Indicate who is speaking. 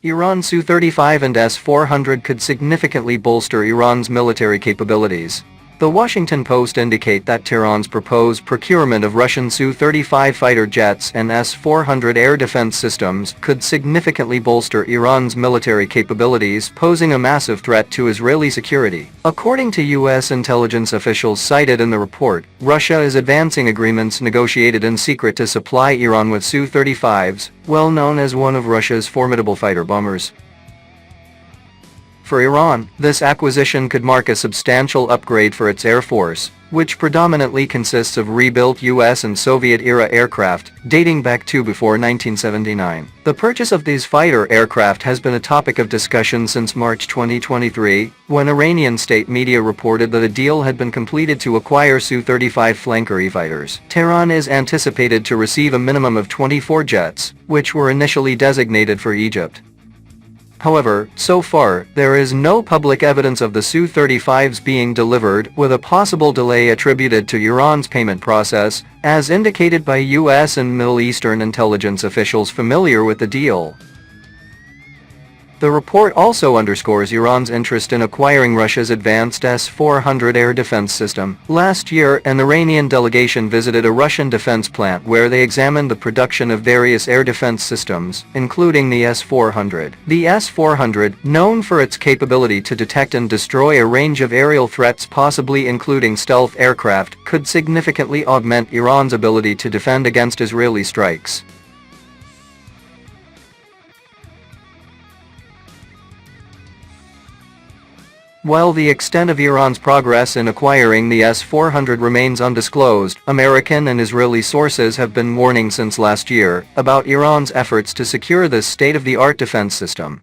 Speaker 1: Iran's Su-35 and S-400 could significantly bolster Iran's military capabilities. The Washington Post indicate that Tehran's proposed procurement of Russian Su-35 fighter jets and S-400 air defense systems could significantly bolster Iran's military capabilities, posing a massive threat to Israeli security. According to U.S. intelligence officials cited in the report, Russia is advancing agreements negotiated in secret to supply Iran with Su-35s, well known as one of Russia's formidable fighter bombers. For Iran, this acquisition could mark a substantial upgrade for its air force, which predominantly consists of rebuilt US and Soviet-era aircraft, dating back to before 1979. The purchase of these fighter aircraft has been a topic of discussion since March 2023, when Iranian state media reported that a deal had been completed to acquire Su-35 flanker E-fighters. Tehran is anticipated to receive a minimum of 24 jets, which were initially designated for Egypt. However, so far, there is no public evidence of the Su-35s being delivered, with a possible delay attributed to Iran's payment process, as indicated by US and Middle Eastern intelligence officials familiar with the deal. The report also underscores Iran's interest in acquiring Russia's advanced S-400 air defense system. Last year, an Iranian delegation visited a Russian defense plant where they examined the production of various air defense systems, including the S-400. The S-400, known for its capability to detect and destroy a range of aerial threats, possibly including stealth aircraft, could significantly augment Iran's ability to defend against Israeli strikes. While the extent of Iran's progress in acquiring the S-400 remains undisclosed, American and Israeli sources have been warning since last year about Iran's efforts to secure this state-of-the-art defense system.